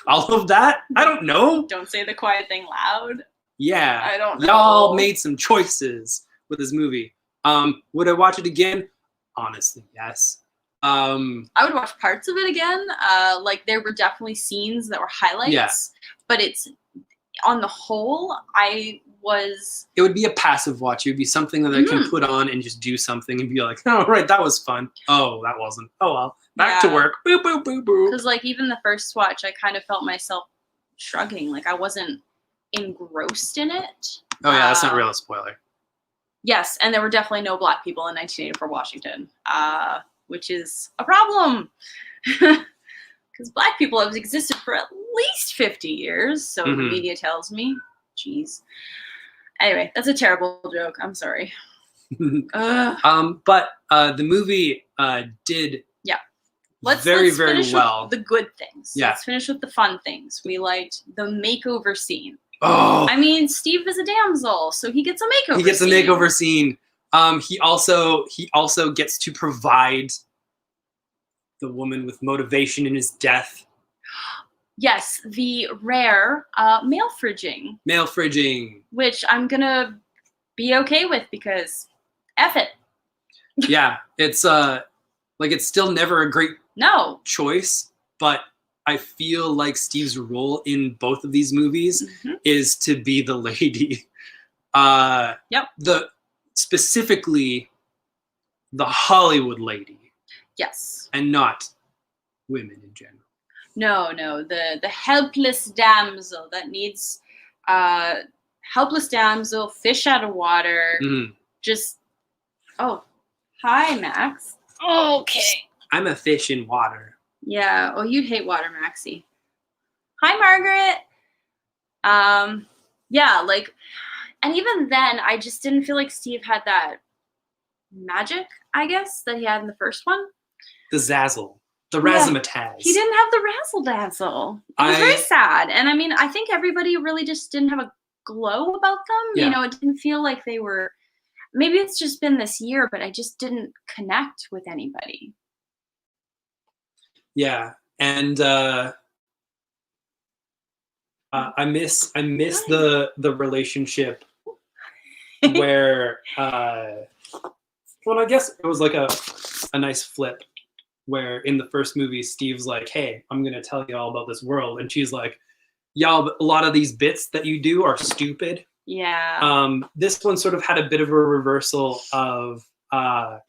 all of that. I don't know. Don't say the quiet thing loud. Yeah. I don't know. Y'all made some choices with this movie. Would I watch it again? Honestly, yes. I would watch parts of it again. Like, there were definitely scenes that were highlights, but it's on the whole, it would be a passive watch. It would be something that I can put on and just do something and be like, oh, right, that was fun. Oh, that wasn't. Oh, well, back to work. Boo, boo, boo, boo. Because, like, even the first watch, I kind of felt myself shrugging. Like, I wasn't engrossed in it. Oh, yeah, that's not really a spoiler. Yes, and there were definitely no black people in 1984 Washington, which is a problem. Because black people have existed for at least 50 years, so the media tells me. Jeez. Anyway, that's a terrible joke. I'm sorry. But the movie did let's very finish well. With the good things. Yeah. Let's finish with the fun things. We liked the makeover scene. Oh. I mean, Steve is a damsel, so he gets a makeover scene. He gets a makeover scene. He also gets to provide the woman with motivation in his death. Yes, the rare male fridging. Male fridging. Which I'm going to be okay with because F it. Yeah, it's it's still never a great choice, but I feel like Steve's role in both of these movies is to be the lady. Specifically the Hollywood lady. Yes. And not women in general. No, the helpless damsel that needs helpless damsel, fish out of water. Just hi Max. Okay. I'm a fish in water. Yeah. Oh, you'd hate water, Maxie. Hi, Margaret. Yeah, like, and even then, I just didn't feel like Steve had that magic, I guess, that he had in the first one. The zazzle. The razzmatazz. He didn't have the razzle dazzle. It was very sad. And I mean, I think everybody really just didn't have a glow about them. Yeah. You know, it didn't feel like they were, maybe it's just been this year, but I just didn't connect with anybody. Yeah. And I miss the relationship where well, I guess it was like a nice flip where in the first movie Steve's like, hey, I'm gonna tell you all about this world, and she's like, y'all, a lot of these bits that you do are stupid. Yeah. This one sort of had a bit of a reversal of now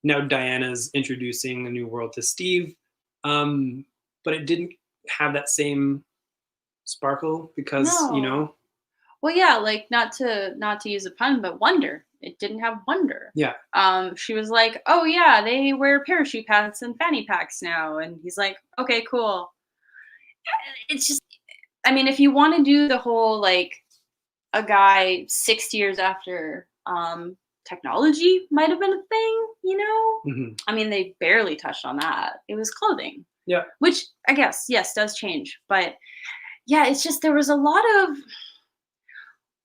Diana's introducing a new world to Steve, but it didn't have that same sparkle because No. you know. Well, yeah, like not to use a pun, but wonder. It didn't have wonder. Yeah. She was like, "Oh yeah, they wear parachute pants and fanny packs now," and he's like, "Okay, cool." It's just, I mean, if you want to do the whole like a guy 60 years after technology might have been a thing, you know? Mm-hmm. I mean, they barely touched on that. It was clothing. Yeah. Which I guess, yes, does change. But yeah, it's just there was a lot of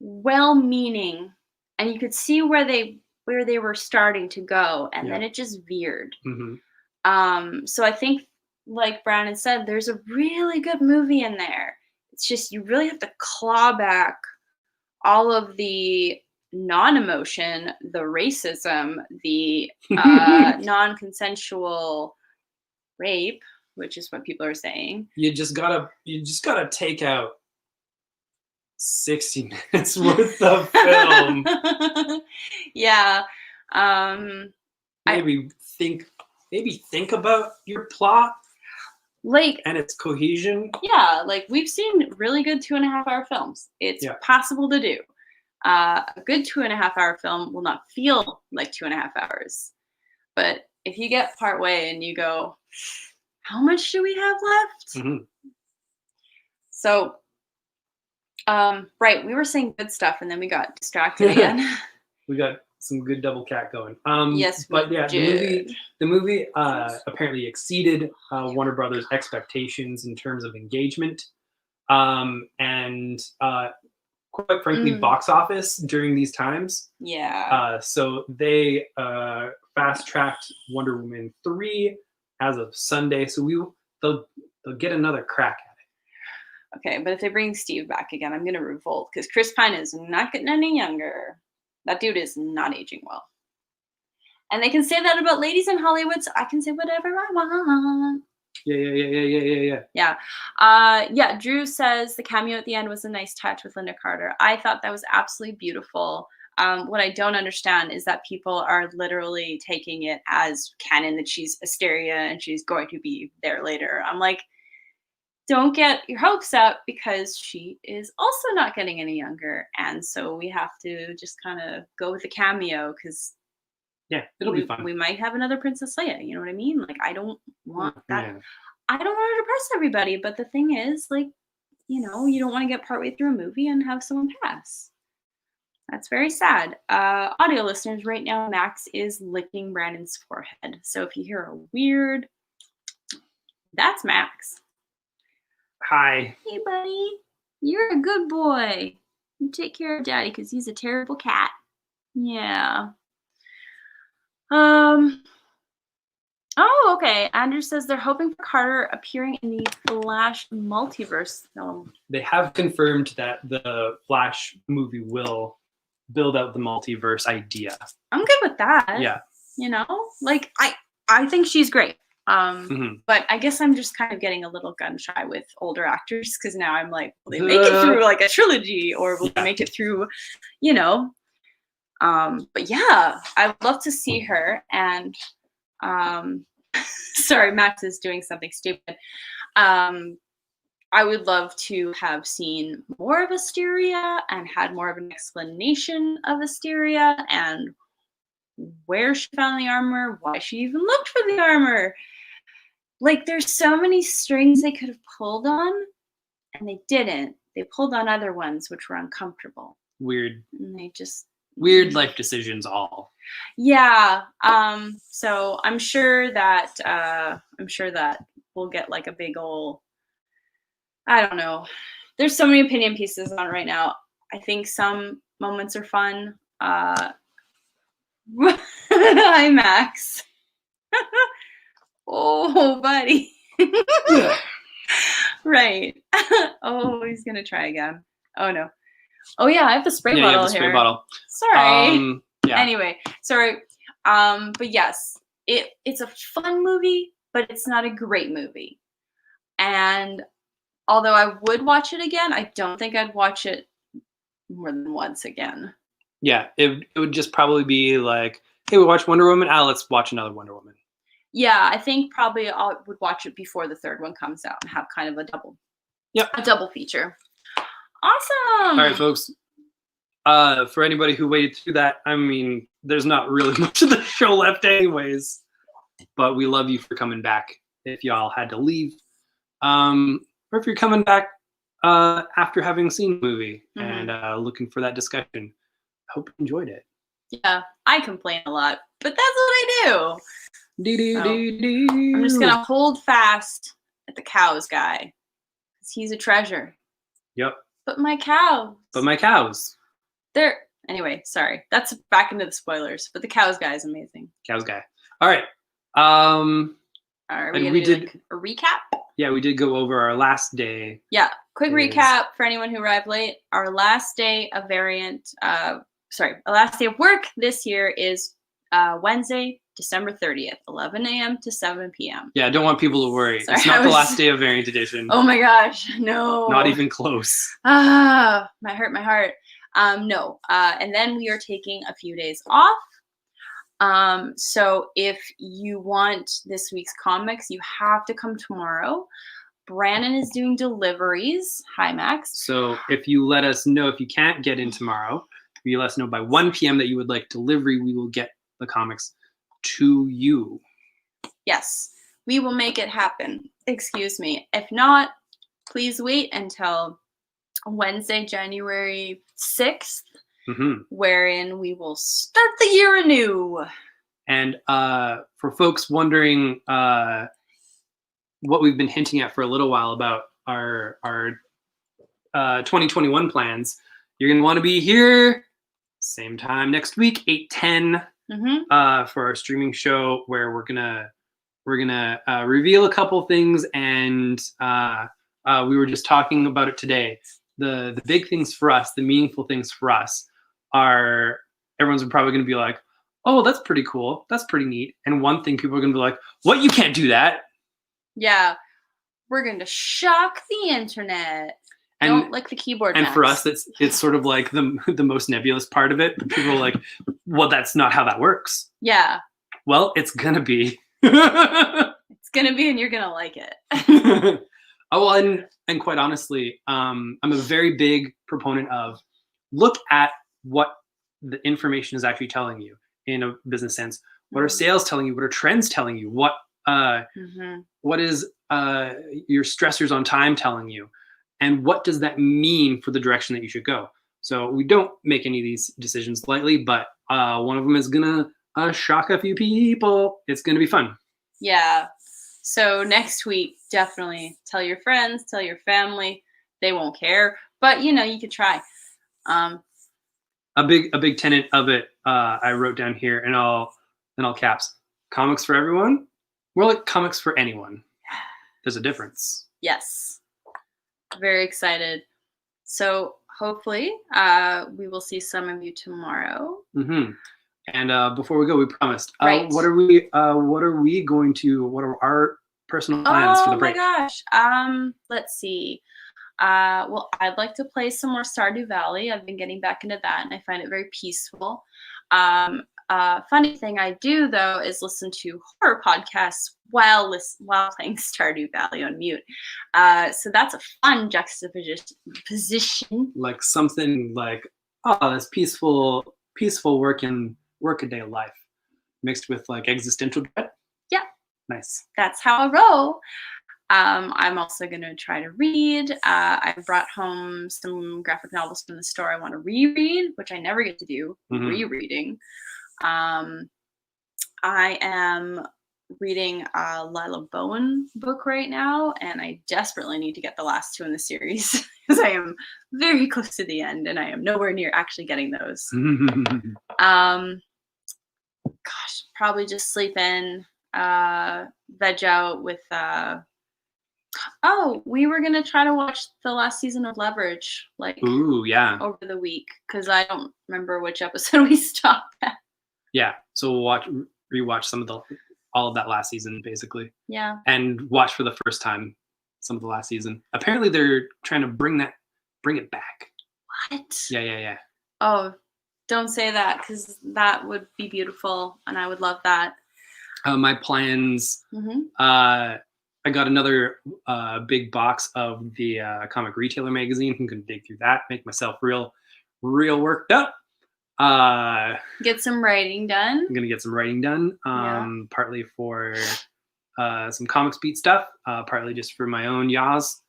well-meaning, and you could see where they were starting to go, and then it just veered. Mm-hmm. So I think, like Brandon said, there's a really good movie in there. It's just you really have to claw back all of the non-emotion, the racism, the non-consensual rape, which is what people are saying. You just gotta take out 60 minutes worth of film. Yeah. Maybe think about your plot, like, and its cohesion. Yeah, like we've seen really good 2.5-hour films. It's possible to do. A good 2.5-hour film will not feel like 2.5 hours. But if you get part way and you go, how much do we have left? Mm-hmm. So, right, we were saying good stuff and then we got distracted again. We got some good double cat going. Yes, but we yeah, did. the movie apparently exceeded Warner Brothers' expectations in terms of engagement, and quite frankly, box office during these times. Yeah. So they fast-tracked Wonder Woman 3 as of Sunday. So they'll get another crack at it. Okay, but if they bring Steve back again, I'm gonna revolt because Chris Pine is not getting any younger. That dude is not aging well. And they can say that about ladies in Hollywood, so I can say whatever I want. Yeah. Yeah, Drew says the cameo at the end was a nice touch with Linda Carter. I thought that was absolutely beautiful. What I don't understand is that people are literally taking it as canon that she's Asteria and she's going to be there later. I'm like, don't get your hopes up because she is also not getting any younger. And so we have to just kind of go with the cameo because it'll be fun. We might have another Princess Leia. You know what I mean? Like, I don't want that. Yeah. I don't want to depress everybody. But the thing is, like, you know, you don't want to get partway through a movie and have someone pass. That's very sad. Audio listeners, right now, Max is licking Brandon's forehead. So if you hear a weird, that's Max. Hi. Hey, buddy. You're a good boy. You take care of Daddy because he's a terrible cat. Yeah. Oh, okay. Andrew says they're hoping for Carter appearing in the Flash multiverse film. They have confirmed that the Flash movie will build out the multiverse idea. I'm good with that. Yeah. You know, like I think she's great. But I guess I'm just kind of getting a little gun shy with older actors because now I'm like, will they make it through like a trilogy or will they make it through, you know? But yeah, I would love to see her. And sorry, Max is doing something stupid. I would love to have seen more of Asteria and had more of an explanation of Asteria and where she found the armor, why she even looked for the armor. Like, there's so many strings they could have pulled on, and they didn't. They pulled on other ones, which were uncomfortable. Weird. And they just... Weird life decisions all. Yeah. So I'm sure that we'll get like a big ol', I don't know, there's so many opinion pieces on it right now. I think some moments are fun. Hi, Max. Oh, buddy. Right. Oh, he's gonna try again. Oh no. Oh yeah, I have the spray Yeah, bottle you have the spray here. bottle. Sorry. Yeah. Anyway, sorry. But yes, it's a fun movie, but it's not a great movie. And although I would watch it again, I don't think I'd watch it more than once again. Yeah, it would just probably be like, hey, we watched Wonder Woman. Let's watch another Wonder Woman. Yeah, I think probably I would watch it before the third one comes out and have kind of a double. Yep. A double feature. Awesome. All right, folks. For anybody who waited through that, I mean, there's not really much of the show left anyways, but we love you for coming back if y'all had to leave. Or if you're coming back after having seen the movie and looking for that discussion. I hope you enjoyed it. Yeah, I complain a lot, but that's what I do. So, I'm just gonna hold fast at the cows guy, because he's a treasure. Yep. But my cows. They're anyway, sorry. That's back into the spoilers, but the cows guy is amazing. Cows guy. All right. Are we gonna do like a recap? Yeah, we did go over our last day. Yeah, quick recap for anyone who arrived late. Our last day of our last day of work this year is Wednesday, December 30th, 11 a.m. to 7 p.m. Yeah, I don't want people to worry. Sorry, it's not the last day of Variant Edition. Oh my gosh, no. Not even close. My heart. No. And then we are taking a few days off. So if you want this week's comics, you have to come tomorrow. Brandon is doing deliveries. Hi, Max. So if you let us know, if you can't get in tomorrow, if you let us know by 1 p.m. that you would like delivery, we will get the comics to you. Yes, we will make it happen. Excuse me. If not, please wait until Wednesday, January 6th, wherein we will start the year anew. And for folks wondering what we've been hinting at for a little while about our 2021 plans, you're going to want to be here same time next week, 8:10, for our streaming show, where we're gonna reveal a couple things, and we were just talking about it today. The big things for us, the meaningful things for us, are everyone's probably going to be like, oh, that's pretty cool, that's pretty neat. And one thing people are going to be like, what, you can't do that? Yeah, we're going to shock the internet. Don't lick the keyboard. And Max. for us, it's sort of like the most nebulous part of it. But people are like, well, that's not how that works. Yeah. Well, it's gonna be. It's gonna be, and you're gonna like it. Oh, well, and quite honestly, I'm a very big proponent of look at what the information is actually telling you in a business sense. What are sales telling you? What are trends telling you? What is your stressors on time telling you? And what does that mean for the direction that you should go? So we don't make any of these decisions lightly, but one of them is gonna shock a few people. It's gonna be fun. Yeah. So next week, definitely tell your friends, tell your family. They won't care, but you could try. A big tenet of it, I wrote down here in all caps: comics for everyone. More like comics for anyone. There's a difference. Yes. Very excited. So hopefully we will see some of you tomorrow. And before we go, we promised. Right. What are our personal plans for the break? Oh my gosh. Let's see. Well, I'd like to play some more Stardew Valley. I've been getting back into that, and I find it very peaceful. Funny thing I do though is listen to horror podcasts while playing Stardew Valley on mute. So that's a fun juxtaposition. Like something like, oh, that's peaceful workaday life mixed with like existential dread. Yeah. Nice. That's how I roll. I'm also going to try to read. I brought home some graphic novels from the store I want to reread, which I never get to do, rereading. I am reading a Lila Bowen book right now, and I desperately need to get the last 2 in the series because I am very close to the end, and I am nowhere near actually getting those. Gosh, probably just sleep in, veg out with. Oh, we were gonna try to watch the last season of Leverage, like Ooh, yeah. over the week, because I don't remember which episode we stopped at. Yeah. So we'll rewatch all of that last season, basically. Yeah. And watch for the first time some of the last season. Apparently they're trying to bring it back. What? Yeah. Oh, don't say that, because that would be beautiful, and I would love that. My plans. I got another big box of the Comic Retailer magazine. I'm gonna dig through that, make myself real worked up. Get some writing done. I'm gonna get some writing done. Partly for some Comics Beat stuff, partly just for my own yas.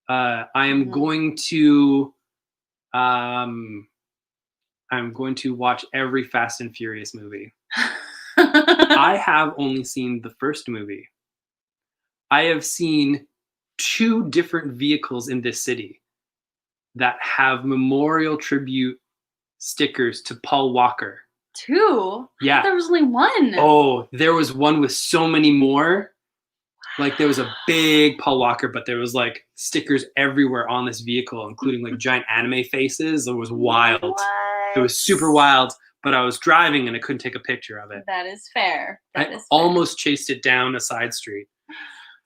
I am going to watch every Fast and Furious movie. I have only seen the first movie. I have seen 2 different vehicles in this city that have memorial tribute stickers to Paul Walker. 2? Yeah. There was only 1. Oh, there was one with so many more. Like there was a big Paul Walker, but there was like stickers everywhere on this vehicle, including like giant anime faces. It was wild. What? It was super wild, but I was driving and I couldn't take a picture of it. That is fair. I almost chased it down a side street.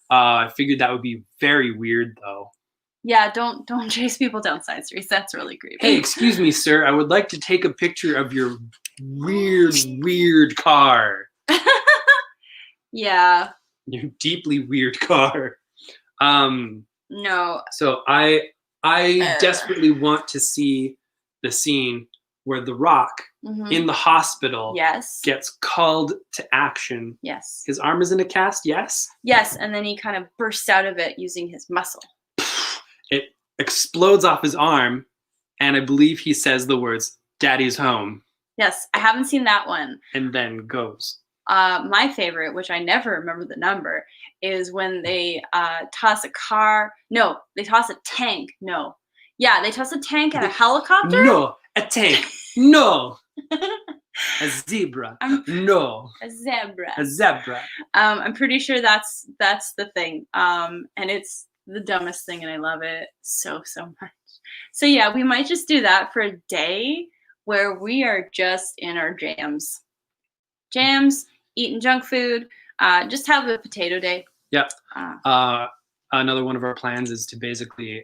I figured that would be very weird, though. Yeah, don't chase people down side streets. That's really creepy. Hey, excuse me, sir. I would like to take a picture of your weird car. Yeah. Your deeply weird car. No. So I desperately want to see the scene where The Rock in the hospital gets called to action. Yes. His arm is in a cast, yes? Yes, and then he kind of bursts out of it using his muscle. It explodes off his arm, and I believe he says the words, "Daddy's home." Yes, I haven't seen that one. And then goes. My favorite, which I never remember the number, is when they toss a car. No, they toss a tank. No. Yeah, they toss a tank at a helicopter. No, a tank. No. A zebra. No. A zebra. A zebra. I'm pretty sure that's the thing. And it's the dumbest thing, and I love it so much. So yeah, we might just do that for a day where we are just in our jams, eating junk food, just have a potato day. Yep. Another one of our plans is to basically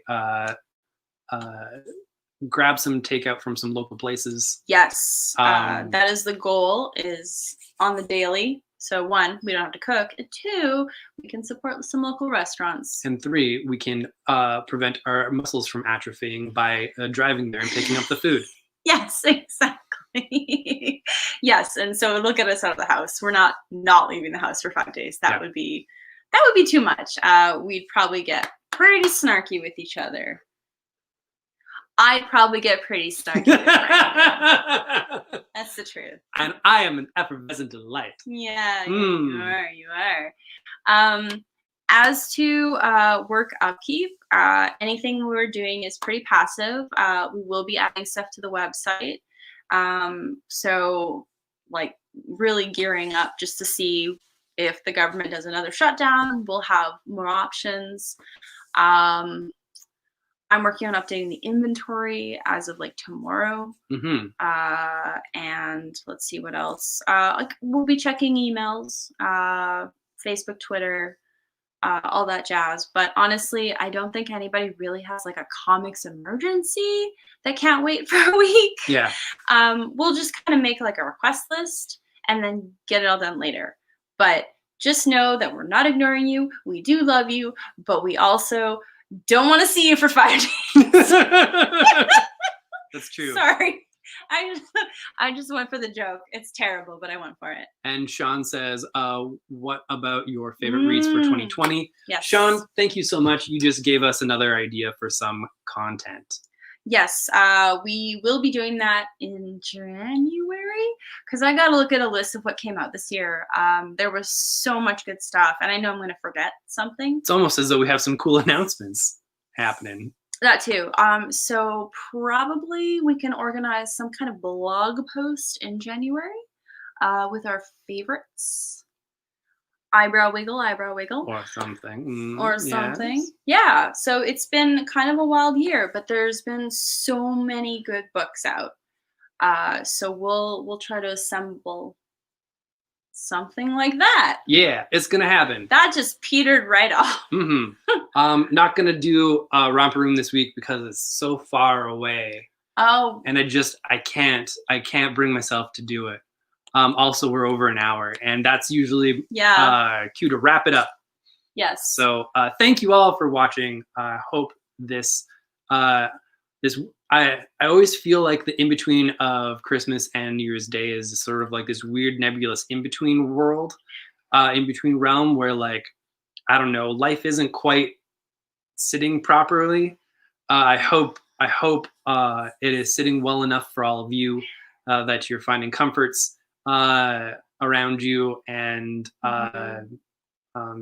grab some takeout from some local places. Yes. That is the goal, is on the daily. So 1, we don't have to cook. And 2, we can support some local restaurants. And 3, we can prevent our muscles from atrophying by driving there and picking up the food. Yes, exactly. Yes, and so it'll get us out of the house. We're not leaving the house for 5 days. That would be too much. We'd probably get pretty snarky with each other. I'd probably get pretty snarky with her. That's the truth. And I am an effervescent delight. Yeah, you are. As to work upkeep, anything we're doing is pretty passive. We will be adding stuff to the website. So like really gearing up just to see if the government does another shutdown, we'll have more options. I'm working on updating the inventory as of like tomorrow. And let's see what else. We'll be checking emails, Facebook, Twitter, all that jazz. But honestly, I don't think anybody really has like a comics emergency that can't wait for a week. Yeah. We'll just kind of make like a request list and then get it all done later. But just know that we're not ignoring you. We do love you, but we also don't want to see you for 5 days. That's true. Sorry. I just went for the joke. It's terrible, but I went for it. And Sean says, what about your favorite reads for 2020? Yes. Sean, thank you so much. You just gave us another idea for some content. Yes, we will be doing that in January because I got to look at a list of what came out this year. There was so much good stuff, and I know I'm going to forget something. It's almost as though we have some cool announcements happening. That too. So probably we can organize some kind of blog post in January with our favorites. Eyebrow wiggle, Or something. or something. Yes. Yeah. So it's been kind of a wild year, but there's been so many good books out. So we'll try to assemble something like that. Yeah, it's gonna happen. That just petered right off. Not gonna do Romper Room this week because it's so far away, Oh, and I can't bring myself to do it. Also, we're over an hour, and that's usually yeah. cue to wrap it up. Yes. So thank you all for watching. I hope this I always feel like the in-between of Christmas and New Year's Day is sort of like this weird nebulous in-between world, in-between realm where, like, I don't know, life isn't quite sitting properly. I hope it is sitting well enough for all of you that you're finding comforts around you and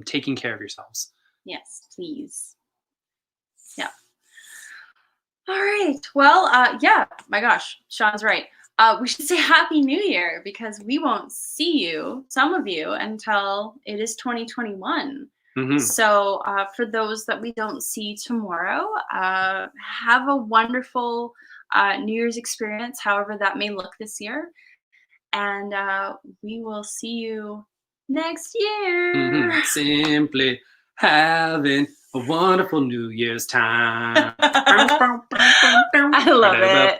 taking care of yourselves. Yes, please. Yeah. All right. Well, yeah, my gosh, Sean's right. We should say Happy New Year because we won't see you, some of you, until it is 2021. So for those that we don't see tomorrow, have a wonderful New Year's experience, however that may look this year. And we will see you next year. Simply having a wonderful New Year's time. I love it.